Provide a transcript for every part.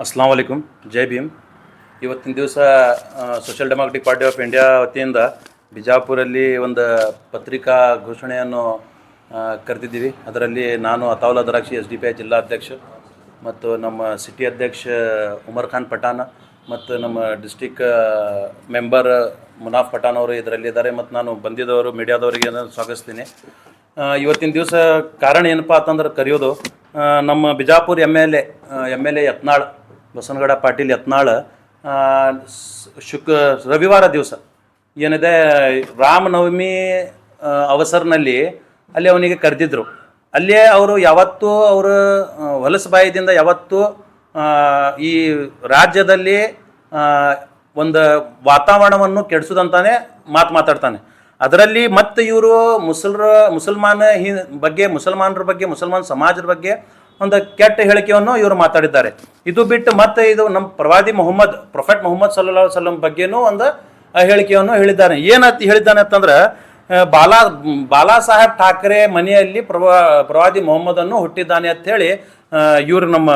ಅಸ್ಲಾಂ ವಲೈಕುಮ್, ಜೈ ಭೀಮ್. ಇವತ್ತಿನ ದಿವಸ social democratic party of India ವತಿಯಿಂದ ಬಿಜಾಪುರಲ್ಲಿ ಒಂದು ಪತ್ರಿಕಾ ಘೋಷಣೆಯನ್ನು ಕರೆದಿದ್ದೀವಿ. ಅದರಲ್ಲಿ ನಾನು ಅತಾವುಲ್ಲಾ ದರಾಕ್ಷಿ SDPI ಜಿಲ್ಲಾ ಅಧ್ಯಕ್ಷ ಮತ್ತು ನಮ್ಮ ಸಿಟಿ ಅಧ್ಯಕ್ಷ ಉಮರ್ ಖಾನ್ ಪಠಾಣ ಮತ್ತು ನಮ್ಮ ಡಿಸ್ಟಿಕ್ ಮೆಂಬರ್ ಮುನಾಫ್ ಪಠಾಣ್ ಅವರು ಇದರಲ್ಲಿದ್ದಾರೆ. ಮತ್ತು ನಾನು ಬಂದಿದ್ದವರು ಮೀಡಿಯಾದವರಿಗೆ ಸ್ವಾಗತಿಸ್ತೀನಿ. ಇವತ್ತಿನ ದಿವಸ ಕಾರಣ ಏನಪ್ಪ ಅಂತಂದ್ರೆ ಕರೆಯೋದು, ನಮ್ಮ Bijapur M L A Yatnal Basavanagouda Patil Yatnal ರವಿವಾರ ದಿವಸ ಏನಿದೆ ರಾಮನವಮಿ ಅವಸರನಲ್ಲಿ ಅಲ್ಲಿ ಅವನಿಗೆ ಕರೆದಿದ್ರು. ಅಲ್ಲೇ ಅವರು ಯಾವತ್ತೂ ಅವರು ಹೊಲಸಬಾಯದಿಂದ ಯಾವತ್ತೂ ಈ ರಾಜ್ಯದಲ್ಲಿ ಒಂದು ವಾತಾವರಣವನ್ನು ಕೆಡಿಸೋದಂತಾನೆ ಮಾತಾಡ್ತಾನೆ. ಅದರಲ್ಲಿ ಮತ್ತು ಇವರು ಮುಸಲ್ಮಾನರ ಬಗ್ಗೆ ಮುಸಲ್ಮಾನ ಸಮಾಜದ ಬಗ್ಗೆ ಒಂದು ಕೆಟ್ಟ ಹೇಳಿಕೆಯನ್ನು ಇವರು ಮಾತಾಡಿದ್ದಾರೆ. ಇದು ಬಿಟ್ಟು ಮತ್ತೆ ಇದು ನಮ್ಮ ಪ್ರೊಫೆಟ್ ಮೊಹಮ್ಮದ್ ಸಲ್ಲಲ್ಲಾಹು ಅಲೈಹಿ ವಸಲ್ಲಂ ಬಗ್ಗೆನೂ ಒಂದು ಹೇಳಿಕೆಯನ್ನು ಹೇಳಿದ್ದಾನೆ. ಏನಂತ ಹೇಳಿದ್ದಾನೆ ಅಂತಂದ್ರೆ, ಬಾಲಾ ಸಾಹೇಬ್ ಠಾಕ್ರೆ ಮನೆಯಲ್ಲಿ ಪ್ರವಾದಿ ಮೊಹಮ್ಮದನ್ನು ಹುಟ್ಟಿದ್ದಾನೆ ಅಂತ ಹೇಳಿ ಇವರು ನಮ್ಮ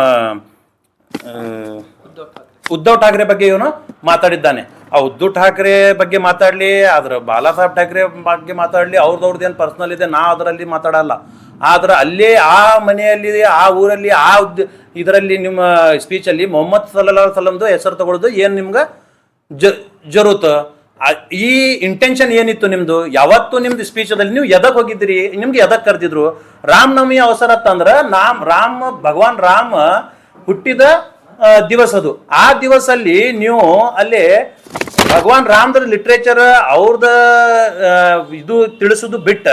ಉದ್ಧವ್ ಠಾಕ್ರೆ ಬಗ್ಗೆ ಇವನು ಮಾತಾಡಿದ್ದಾನೆ. ಆ ಉದ್ಧವ್ ಠಾಕ್ರೆ ಬಗ್ಗೆ ಮಾತಾಡಲಿ, ಅದ್ರ ಬಾಲಾ ಸಾಹೇಬ್ ಠಾಕ್ರೆ ಬಗ್ಗೆ ಮಾತಾಡಲಿ, ಅವ್ರದ್ದು ಏನು ಪರ್ಸನಲ್ ಇದೆ, ನಾ ಅದರಲ್ಲಿ ಮಾತಾಡಲ್ಲ. ಆದ್ರೆ ಅಲ್ಲೇ ಆ ಮನೆಯಲ್ಲಿ ಆ ಊರಲ್ಲಿ ಇದರಲ್ಲಿ ನಿಮ್ಮ ಸ್ಪೀಚಲ್ಲಿ ಮೊಹಮ್ಮದ್ ಸಲ್ಲಲ್ಲಾಹು ಅಲೈಹಿ ವಸಲ್ಲಂದು ಹೆಸರು ತಗೊಳ್ಳೋದು ಏನು ನಿಮ್ಗೆ ಜರೂತು? ಈ ಇಂಟೆನ್ಷನ್ ಏನಿತ್ತು ನಿಮ್ದು? ಯಾವತ್ತು ನಿಮ್ದು ಸ್ಪೀಚದಲ್ಲಿ ನೀವು ಎದಕ್ಕೆ ಹೋಗಿದ್ದೀರಿ? ನಿಮ್ಗೆ ಎದಕ್ಕೆ ಕರೆದಿದ್ರು? ರಾಮನವಮಿ ಅವಸರ ಅಂತಂದ್ರೆ ಭಗವಾನ್ ರಾಮ ಹುಟ್ಟಿದ ದಿವಸ ಅದು. ಆ ದಿವಸಲ್ಲಿ ನೀವು ಅಲ್ಲಿ ಭಗವಾನ್ ರಾಮದ ಲಿಟ್ರೇಚರ್ ಅವ್ರದ ಇದು ತಿಳಿಸೋದು ಬಿಟ್ಟ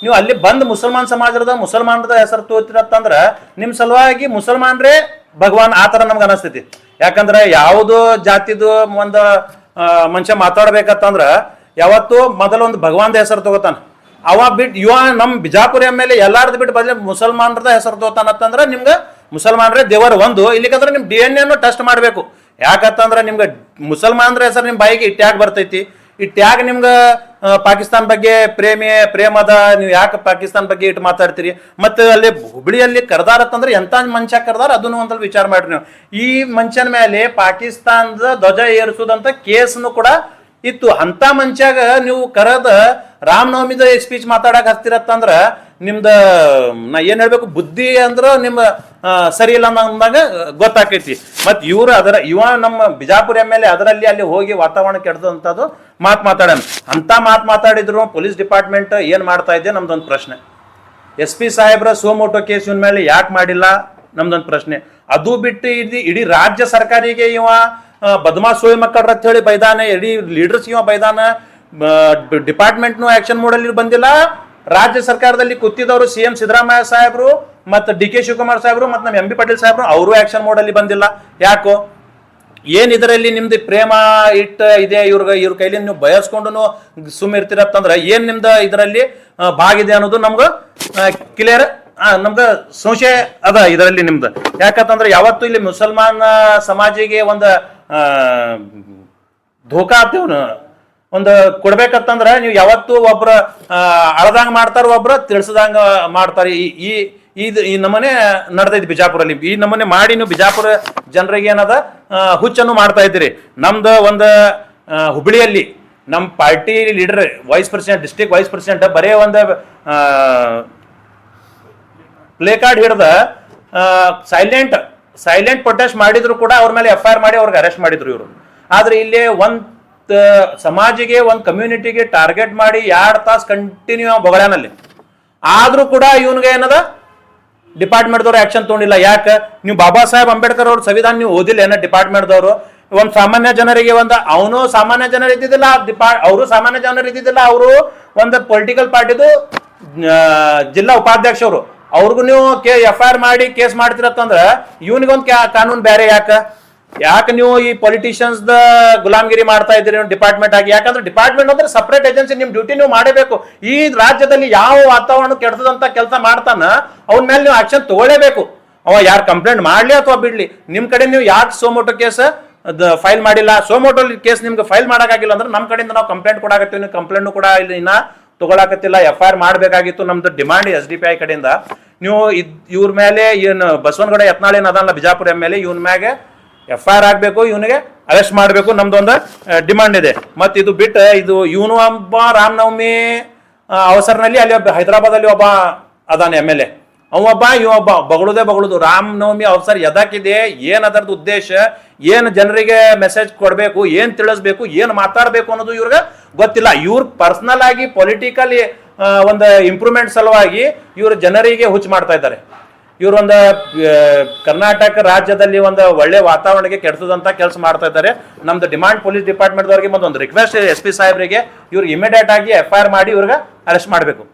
ನೀವು ಅಲ್ಲಿ ಬಂದು ಮುಸಲ್ಮಾನರದ ಹೆಸರು ತೋತಿರತ್ತಂದ್ರೆ ನಿಮ್ಮ ಸಲುವಾಗಿ ಮುಸಲ್ಮಾನರೇ ಭಗವಾನ್ ಆ ಥರ ನಮ್ಗೆ ಅನಿಸ್ತೈತಿ. ಯಾಕಂದ್ರೆ ಯಾವುದೋ ಜಾತಿದು ಒಂದು ಮನುಷ್ಯ ಮಾತಾಡ್ಬೇಕಂತಂದ್ರ ಯಾವತ್ತು ಮೊದಲೊಂದು ಭಗವಾನ್ದ ಹೆಸರು ತಗೋತಾನೆ. ಅವ ಬಿಟ್ಟು ನಮ್ಮ ಬಿಜಾಪುರ ಮೇಲೆ ಎಲ್ಲಾರ್ದು ಬಿಟ್ಟು ಬದಲೇ ಮುಸಲ್ಮಾನರದ ಹೆಸರು ತಗೋತಾನಂತಂದ್ರೆ ನಿಮ್ಗೆ ಮುಸಲ್ಮಾನರೇ ದೇವರು ಒಂದು. ಇಲ್ಲಿಕಂದ್ರೆ ನಿಮ್ಮ DNA ಟೆಸ್ಟ್ ಮಾಡಬೇಕು. ಯಾಕಂತಂದ್ರೆ ನಿಮ್ಗೆ ಮುಸಲ್ಮಾನರ ಹೆಸರು ನಿಮ್ಮ ಬಾಯಿಗೆ ಟ್ಯಾಗ್ ಬರ್ತೈತಿ. ಈ ಟ್ಯಾಗ್ ನಿಮ್ಗೆ ಪಾಕಿಸ್ತಾನ ಬಗ್ಗೆ ಪ್ರೇಮದ, ನೀವು ಯಾಕೆ ಪಾಕಿಸ್ತಾನ ಬಗ್ಗೆ ಇಟ್ಟು ಮಾತಾಡ್ತೀರಿ? ಮತ್ತು ಅಲ್ಲಿ ಹುಬ್ಳಿಯಲ್ಲಿ ಕರ್ದಾರತ್ತಂದ್ರೆ ಎಂಥ ಮನುಷ್ಯ ಕರ್ದಾರ ಅದನ್ನು ಒಂದಲ್ಲಿ ವಿಚಾರ ಮಾಡ್ರಿ ನೀವು. ಈ ಮನುಷ್ಯನ ಮೇಲೆ ಪಾಕಿಸ್ತಾನದ ಧ್ವಜ ಏರಿಸೋದಂತ ಕೇಸ್ನು ಕೂಡ ಇತ್ತು. ಅಂಥ ಮನುಷ್ಯಾಗ ನೀವು ಕರೆದ ರಾಮನವಮಿದ ಸ್ಪೀಚ್ ಮಾತಾಡಕ್ಕೆ ಹಚ್ತಿರತ್ತಂದ್ರೆ ನಿಮ್ದು ನಾ ಏನು ಹೇಳ್ಬೇಕು, ಬುದ್ಧಿ ಅಂದ್ರೆ ನಿಮ್ಮ ಸರಿ ಇಲ್ಲ ಅಂದಾಗ ಗೊತ್ತಾಕೈತಿ. ಮತ್ತು ಇವ ನಮ್ಮ ಬಿಜಾಪುರ MLA ಅದರಲ್ಲಿ ಅಲ್ಲಿ ಹೋಗಿ ವಾತಾವರಣ ಕೆಡ್ದಂಥದ್ದು ಮಾತಾಡೋಣ. ಅಂಥ ಮಾತಾಡಿದ್ರು ಪೊಲೀಸ್ ಡಿಪಾರ್ಟ್ಮೆಂಟ್ ಏನು ಮಾಡ್ತಾ ಇದೆ ನಮ್ದೊಂದು ಪ್ರಶ್ನೆ. SP ಸಾಹೇಬ್ರ ಸೋಮೋಟೋ ಕೇಸ್ ಇವನ ಮೇಲೆ ಯಾಕೆ ಮಾಡಿಲ್ಲ ನಮ್ದೊಂದು ಪ್ರಶ್ನೆ. ಅದು ಬಿಟ್ಟು ಇಡೀ ರಾಜ್ಯ ಸರ್ಕಾರಿಗೆ ಇವ ಬದಮಾಶ್ ಸೋಯ್ ಮಕ್ಕಳ್ರ ಅಂತ ಹೇಳಿ ಬೈದಾನೆ, ಇಡೀ ಲೀಡರ್ಸ್ ಇವ ಬೈದಾನ. ಡಿಪಾರ್ಟ್ಮೆಂಟ್ನು ಆಕ್ಷನ್ ಮೋಡಲ್ಲಿ ಬಂದಿಲ್ಲ. ರಾಜ್ಯ ಸರ್ಕಾರದಲ್ಲಿ ಕೂತಿದ್ದವರು CM ಸಿದ್ದರಾಮಯ್ಯ ಸಾಹೇಬರು ಮತ್ತು DK ಶಿವಕುಮಾರ್ ಸಾಹೇಬರು ಮತ್ತು ನಮ್ಮ MB ಪಾಟೀಲ್ ಸಾಹೇಬರು ಅವರು ಆಕ್ಷನ್ ಮೋಡಲ್ಲಿ ಬಂದಿಲ್ಲ. ಯಾಕೋ ಏನು ಇದರಲ್ಲಿ ನಿಮ್ದು ಪ್ರೇಮ ಇದೆ ಇವ್ರ ಕೈಲಿ ನೀವು ಬಯಸ್ಕೊಂಡು ಸುಮ್ಮಿರ್ತಿರತ್ತಂದ್ರೆ ಏನು ನಿಮ್ದು ಇದರಲ್ಲಿ ಭಾಗಿದೆ ಅನ್ನೋದು ನಮ್ಗೆ ಕ್ಲಿಯರ್, ನಮ್ಗೆ ಸಂಶಯ ಅದ ಇದರಲ್ಲಿ ನಿಮ್ದು. ಯಾಕಂತಂದ್ರೆ ಯಾವತ್ತು ಇಲ್ಲಿ ಮುಸಲ್ಮಾನ ಸಮಾಜಿಗೆ ಒಂದು ಧೋಕಾ ಒಂದು ಕೊಡ್ಬೇಕಂತಂದ್ರೆ ನೀವು ಯಾವತ್ತು ಒಬ್ರ ಅಳದಂಗ ಮಾಡ್ತಾರ, ಒಬ್ರ ತಿಳಿಸದಂಗ ಮಾಡ್ತಾರೆ. ಈ ನಮೂನೆ ನಡೆದೈತಿ ಬಿಜಾಪುರಲ್ಲಿ. ಈ ನಮೂನೆ ಮಾಡಿ ನೀವು ಬಿಜಾಪುರ ಜನರಿಗೆ ಏನದ ಹುಚ್ಚನ್ನು ಮಾಡ್ತಾ ಇದ್ದೀರಿ. ನಮ್ದು ಒಂದು ಹುಬ್ಳಿಯಲ್ಲಿ ನಮ್ಮ party leader district vice president ಬರೇ ಒಂದು ಪ್ಲೇ ಕಾರ್ಡ್ ಹಿಡ್ದ ಸೈಲೆಂಟ್ ಪ್ರೊಟೆಸ್ಟ್ ಮಾಡಿದ್ರು ಕೂಡ ಅವ್ರ ಮೇಲೆ FIR ಮಾಡಿ ಅವ್ರಿಗೆ ಅರೆಸ್ಟ್ ಮಾಡಿದ್ರು ಇವರು. ಆದ್ರೆ ಇಲ್ಲಿ ಒಂದು ಸಮಾಜಿಗೆ ಒಂದು ಕಮ್ಯುನಿಟಿಗೆ ಟಾರ್ಗೆಟ್ ಮಾಡಿ 2 ತಾಸು ಕಂಟಿನ್ಯೂ ಬೊಗಳನಲ್ಲಿ ಆದ್ರೂ ಕೂಡ ಇವನ್ಗೆ ಏನದ ಡಿಪಾರ್ಟ್ಮೆಂಟ್ದವ್ರು ಆಕ್ಷನ್ ತಗೊಂಡಿಲ್ಲ. ಯಾಕೆ? ನೀವು ಬಾಬಾ ಸಾಹೇಬ್ ಅಂಬೇಡ್ಕರ್ ಅವ್ರ ಸಂವಿಧಾನ ನೀವು ಓದಿಲ್ಲ ಏನೋ ಡಿಪಾರ್ಟ್ಮೆಂಟ್ದವರು? ಒಂದು ಸಾಮಾನ್ಯ ಜನರಿಗೆ ಅವನು ಸಾಮಾನ್ಯ ಜನರು ಇದ್ದಿದ್ದಿಲ್ಲ, ಅವರು ಸಾಮಾನ್ಯ ಜನರು ಇದ್ದಿದ್ದಿಲ್ಲ. ಅವರು ಒಂದು ಪೊಲಿಟಿಕಲ್ ಪಾರ್ಟಿದು ಜಿಲ್ಲಾ ಉಪಾಧ್ಯಕ್ಷರು. ಅವ್ರಿಗೂ ನೀವು FIR ಮಾಡಿ ಕೇಸ್ ಮಾಡ್ತಿರತ್ತಂದ್ರೆ ಇವನಿಗೊಂದು ಕಾನೂನು ಬೇರೆ. ಯಾಕೆ ನೀವು ಈ ಪೊಲಿಟಿಷಿಯನ್ಸ್ ಗುಲಾಮ್ಗಿರಿ ಮಾಡ್ತಾ ಇದ್ದೀರಿ ಡಿಪಾರ್ಟ್ಮೆಂಟ್ ಆಗಿ? ಯಾಕಂದ್ರೆ ಡಿಪಾರ್ಟ್ಮೆಂಟ್ ಅಂದ್ರೆ ಸಪ್ರೇಟ್ ಏಜೆನ್ಸಿ, ನಿಮ್ ಡ್ಯೂಟಿ ನೀವು ಮಾಡಬೇಕು. ಈ ರಾಜ್ಯದಲ್ಲಿ ಯಾವ ವಾತಾವರಣ ಕೆಡ್ತದಂತ ಕೆಲಸ ಮಾಡ್ತಾನ ಅವನ ಮೇಲೆ ನೀವು ಆಕ್ಷನ್ ತಗೊಳ್ಳೇಬೇಕು. ಅವ ಯಾರು ಕಂಪ್ಲೇಂಟ್ ಮಾಡ್ಲಿ ಅಥವಾ ಬಿಡ್ಲಿ. ನಿಮ್ ಕಡೆ ನೀವು ಯಾಕೆ ಸೋಮೋಟೋ ಕೇಸ್ ಫೈಲ್ ಮಾಡಿಲ್ಲ? ಸೋಮೋಟೋ ಕೇಸ್ ನಿಮ್ಗೆ ಫೈಲ್ ಮಾಡೋಕ್ಕಾಗಿಲ್ಲ ಅಂದ್ರೆ ನಮ್ಮ ಕಡೆಯಿಂದ ನಾವು ಕಂಪ್ಲೇಂಟ್ ಕೊಡಾಕತ್ತೀವಿ. ನೀವು ಕಂಪ್ಲೇಂಟ್ ಕೂಡ ಇಲ್ಲಿ ಇನ್ನ ತಗೊಳಕತ್ತಿಲ್ಲ. FIR ಮಾಡಬೇಕಾಗಿತ್ತು. ನಮ್ದು ಡಿಮಾಂಡ್ SDPI ಕಡೆಯಿಂದ. ನೀವು ಇವ್ರ ಮೇಲೆ ಏನು ಬಸವನಗೌಡ ಯತ್ನಾಳ್ ಏನ್ ಅದಲ್ಲ ಬಿಜಾಪುರ MLA, ಇವನ್ ಮ್ಯಾಗೆ FIR ಆಗ್ಬೇಕು, ಇವನಿಗೆ ಅರೆಸ್ಟ್ ಮಾಡಬೇಕು, ನಮ್ದೊಂದು ಡಿಮಾಂಡ್ ಇದೆ. ಮತ್ತು ಇದು ಬಿಟ್ಟು ಇವನು ಒಬ್ಬ ರಾಮನವಮಿ ಅವಸರನಲ್ಲಿ ಅಲ್ಲಿ ಹೈದರಾಬಾದಲ್ಲಿ ಒಬ್ಬ ಅದಾನೆ MLA, ಇವೊಬ್ಬ ಬಗಳುದು ರಾಮನವಮಿ ಅವಸರ ಎದಕ್ಕಿದೆ, ಏನ್ ಅದರದ್ದು ಉದ್ದೇಶ, ಏನು ಜನರಿಗೆ ಮೆಸೇಜ್ ಕೊಡಬೇಕು, ಏನ್ ತಿಳಿಸ್ಬೇಕು, ಏನ್ ಮಾತಾಡಬೇಕು ಅನ್ನೋದು ಇವ್ರಿಗೆ ಗೊತ್ತಿಲ್ಲ. ಇವ್ರ ಪರ್ಸನಲ್ ಆಗಿ ಪೊಲಿಟಿಕಲಿ ಒಂದು ಇಂಪ್ರೂವ್ಮೆಂಟ್ ಸಲುವಾಗಿ ಇವರು ಜನರಿಗೆ ಹುಚ್ಚು ಮಾಡ್ತಾ ಇದ್ದಾರೆ. ಇವರೊಂದು ಕರ್ನಾಟಕ ರಾಜ್ಯದಲ್ಲಿ ಒಂದು ಒಳ್ಳೆ ವಾತಾವರಣಕ್ಕೆ ಕೆಡಿಸದಂತ ಕೆಲಸ ಮಾಡ್ತಾ ಇದ್ದಾರೆ. ನಮ್ದು ಡಿಮಾಂಡ್ ಪೊಲೀಸ್ ಡಿಪಾರ್ಟ್ಮೆಂಟ್ದವ್ರಿಗೆ ಒಂದು ರಿಕ್ವೆಸ್ಟ್ SP ಸಾಹೇಬ್ರಿಗೆ, ಇವ್ರಿಗೆ ಇಮಿಡಿಯೇಟ್ ಆಗಿ FIR ಮಾಡಿ ಇವ್ರಿಗೆ ಅರೆಸ್ಟ್ ಮಾಡಬೇಕು.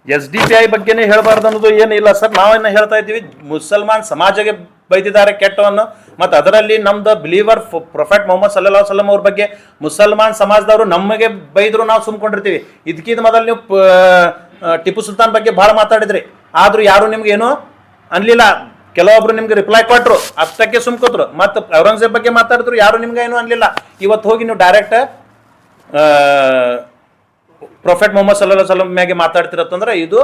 SDPI ಬಗ್ಗೆನೇ ಹೇಳಬಾರ್ದು ಅನ್ನೋದು ಏನಿಲ್ಲ ಸರ್. ನಾವೇನು ಹೇಳ್ತಾ ಇದ್ದೀವಿ, ಮುಸಲ್ಮಾನ್ ಸಮಾಜಕ್ಕೆ ಬೈದಿದ್ದಾರೆ ಕೆಟ್ಟವನ್ನು, ಮತ್ತು ಅದರಲ್ಲಿ ನಮ್ದು ಬಿಲೀವರ್ ಪ್ರೊಫೆಟ್ ಮೊಹಮ್ಮದ್ ಸಲ್ಲಲ್ಲಾಹು ಅಲೈಹಿ ವಸಲ್ಲಂ ಅವ್ರ ಬಗ್ಗೆ ಮುಸಲ್ಮಾನ್ ಸಮಾಜದವರು ನಮಗೆ ಬೈದ್ರು, ನಾವು ಸುಮ್ಕೊಂಡಿರ್ತೀವಿ. ಇದಕ್ಕಿಂತ ಮೊದಲು ನೀವು ಟಿಪ್ಪು ಸುಲ್ತಾನ್ ಬಗ್ಗೆ ಬಹಳ ಮಾತಾಡಿದ್ರಿ, ಆದ್ರೂ ಯಾರು ನಿಮ್ಗೆ ಏನು ಅನ್ಲಿಲ್ಲ. ಕೆಲವೊಬ್ರು ನಿಮ್ಗೆ ರಿಪ್ಲೈ ಕೊಟ್ರು, ಅಷ್ಟಕ್ಕೆ ಸುಮ್ಕೋತ್ರು. ಮತ್ತು ಔರಂಗಜೇಬ್ ಬಗ್ಗೆ ಮಾತಾಡಿದ್ರು, ಯಾರು ನಿಮ್ಗೆ ಏನು ಅನ್ಲಿಲ್ಲ. ಇವತ್ತು ಹೋಗಿ ನೀವು ಡೈರೆಕ್ಟ್ ಪ್ರೊಫೆಟ್ ಮೊಹಮ್ಮದ್ ಸಲ್ಲಲ್ಲಾಹು ಅಲೈಹಿ ವಸಲ್ಲಂ ಮ್ಯಾಗೆ ಮಾತಾಡ್ತಿರತ್ತಂದ್ರೆ ಇದು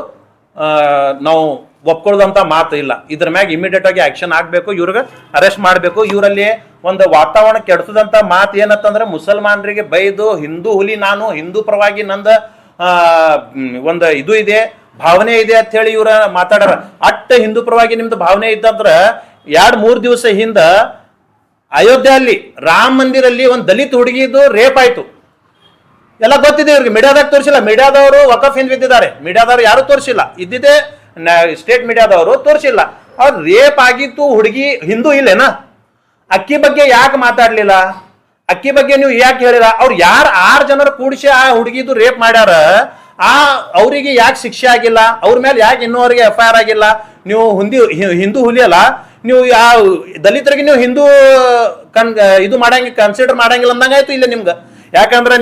ನಾವು ಒಪ್ಕೊಳ್ಳೋದಂತ ಮಾತು ಇಲ್ಲ. ಇದ್ರ ಮ್ಯಾಗ ಇಮಿಡಿಯೇಟ್ ಆಗಿ ಆಕ್ಷನ್ ಆಗ್ಬೇಕು, ಇವ್ರಿಗೆ ಅರೆಸ್ಟ್ ಮಾಡಬೇಕು. ಇವರಲ್ಲಿ ಒಂದು ವಾತಾವರಣ ಕೆಡಿಸದಂತ ಮಾತು ಏನತ್ತಂದ್ರೆ, ಮುಸಲ್ಮಾನರಿಗೆ ಬೈದು ಹಿಂದೂ ಹುಲಿ, ನಾನು ಹಿಂದೂ ಪರವಾಗಿ ನಂದ ಒಂದು ಇದು ಇದೆ, ಭಾವನೆ ಇದೆ ಅಂತ ಹೇಳಿ ಇವ್ರ ಮಾತಾಡ್ಯಾರ. ಅಟ್ಟ ಹಿಂದೂ ಪರವಾಗಿ ನಿಮ್ದು ಭಾವನೆ ಇದ್ದಂದ್ರೆ 2-3 ದಿವಸ ಹಿಂದ ಅಯೋಧ್ಯೆಯಲ್ಲಿ ರಾಮ ಮಂದಿರಲ್ಲಿ ಒಂದು ದಲಿತ ಹುಡುಗಿದು ರೇಪ್ ಆಯ್ತು. ಎಲ್ಲ ಗೊತ್ತಿದೆ ಇವ್ರಿಗೆ, ಮೀಡಿಯಾದಾಗ ತೋರಿಸಿಲ್ಲ. ಮೀಡಿಯಾದವರು ವಕಫ್ ಹಿಂದ್ ಬಿದ್ದಿದ್ದಾರೆ, ಮೀಡಿಯಾದವರು ಯಾರು ತೋರಿಸಿಲ್ಲ. ಇದ್ದಿದೆ ಸ್ಟೇಟ್ ಮೀಡಿಯಾದವರು ತೋರಿಸಿಲ್ಲ. ಅವ್ರು ರೇಪ್ ಆಗಿತ್ತು, ಹುಡುಗಿ ಹಿಂದೂ ಇಲ್ಲೇನಾ? ಅಕ್ಕಿ ಬಗ್ಗೆ ಯಾಕೆ ಮಾತಾಡ್ಲಿಲ್ಲ? ಅಕ್ಕಿ ಬಗ್ಗೆ ನೀವು ಯಾಕೆ ಹೇಳಿಲ್ಲ? ಅವ್ರು ಯಾರು 6 ಜನರು ಕೂಡಿಸಿ ಆ ಹುಡುಗಿದು ರೇಪ್ ಮಾಡ್ಯಾರ, ಅವರಿಗೆ ಯಾಕೆ ಶಿಕ್ಷೆ ಆಗಿಲ್ಲ? ಅವ್ರ ಮೇಲೆ ಯಾಕೆ ಇನ್ನೂವರೆಗೆ FIR ಆಗಿಲ್ಲ? ನೀವು ಹಿಂದೂ ಹುಲಿ ಅಲ್ಲ, ನೀವು ಯಾವ ದಲಿತರಿಗೆ ನೀವು ಹಿಂದೂ ಇದು ಕನ್ಸಿಡರ್ ಮಾಡಂಗಿಲ್ಲ ಅಂದಂಗಾಯ್ತು ಇಲ್ಲ ನಿಮ್ಗೆ. ಯಾಕಂದ್ರೆ ನೀವು